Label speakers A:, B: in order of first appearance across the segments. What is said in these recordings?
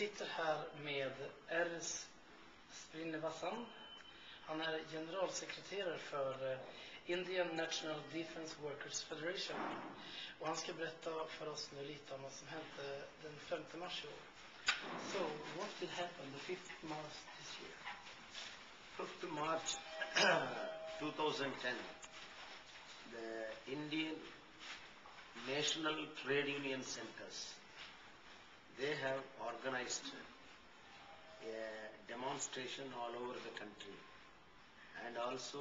A: sitter här med Ers Srinivasam. Han är generalsekreterare för Indian National Defense Workers Federation. Och han ska berätta för oss nu lite om vad som hände den 5 mars i år. So, what did happen the 5th March this year?
B: 5th March 2010, the Indian National Trade Union Centers, they have organized a demonstration all over the country, and also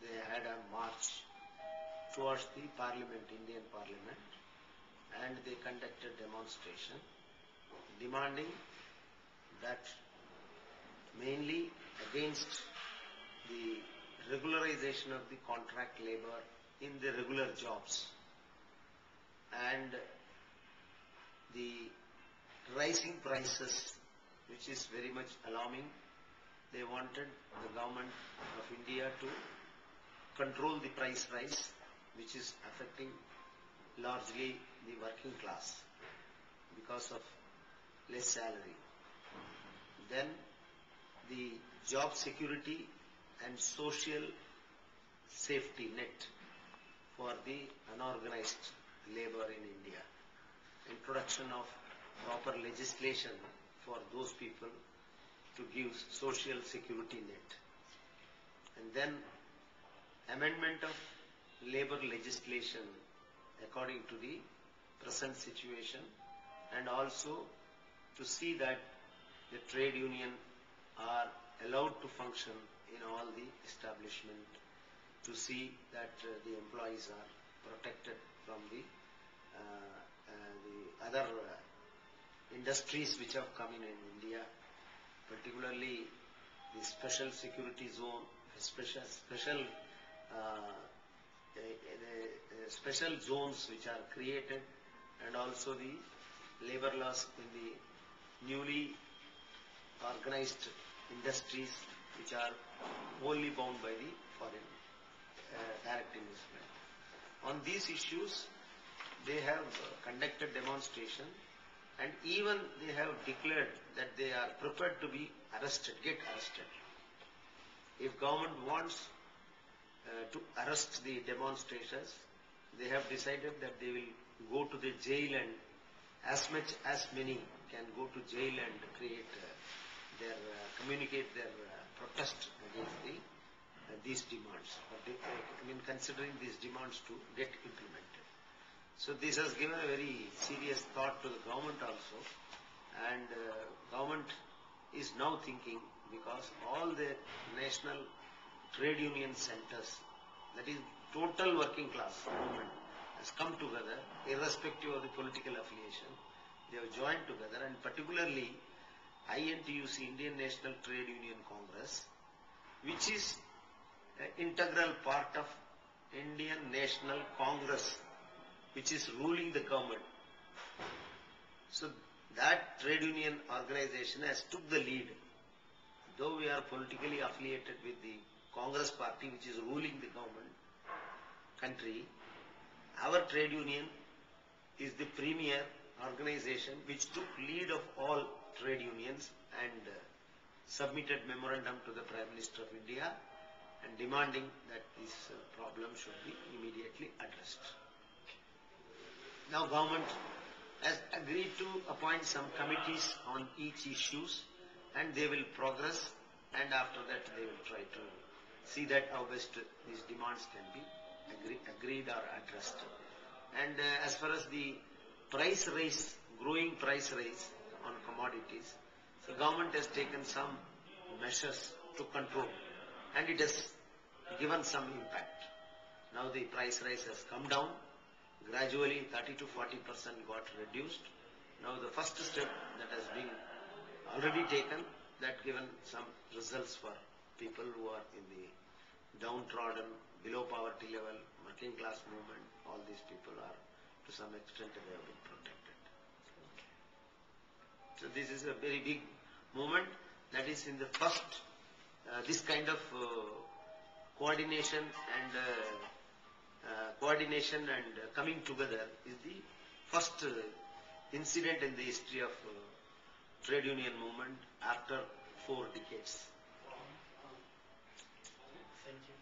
B: they had a march towards the Parliament, Indian Parliament, and they conducted demonstration demanding that mainly against the regularization of the contract labor in the regular jobs and the rising prices, which is very much alarming. They wanted the government of India to control the price rise, which is affecting largely the working class because of less salary. Then the job security and social safety net for the unorganized labor in India. Introduction of proper legislation for those people to give social security net. And then amendment of labor legislation according to the present situation, and also to see that the trade union are allowed to function in all the establishment, to see that the employees are protected from the other industries which have come in India, particularly the special security zone, special zones which are created, and also the labor laws in the newly organized industries which are wholly bound by the foreign direct investment. On these issues, they have conducted demonstration, and even they have declared that they are prepared to be arrested, get arrested. If government wants to arrest the demonstrators, they have decided that they will go to the jail, and as much as many can go to jail and create communicate their protest against these demands. Considering these demands to get implemented. So this has given a very serious thought to the government also, and government is now thinking, because all the national trade union centers, that is total working class movement, has come together irrespective of the political affiliation. They have joined together, and particularly INTUC, Indian National Trade Union Congress, which is an integral part of Indian National Congress, which is ruling the government. So that trade union organization has took the lead. Though we are politically affiliated with the Congress party, which is ruling the government country, our trade union is the premier organization which took lead of all trade unions and submitted memorandum to the Prime Minister of India and demanding that this problem should be immediately addressed. Now government has agreed to appoint some committees on each issues, and they will progress, and after that they will try to see that how best these demands can be agreed or addressed. And as far as the price rise, growing price rise on commodities, the government has taken some measures to control, and it has given some impact. Now the price rise has come down. Gradually 30 to 40% got reduced. Now the first step that has been already taken, that given some results for people who are in the downtrodden, below poverty level, working class movement. All these people are, to some extent, they have been protected. So this is a very big movement. That is in the first, this kind of coordination and coming together is the first incident in the history of trade union movement after 4 decades.
A: Thank you.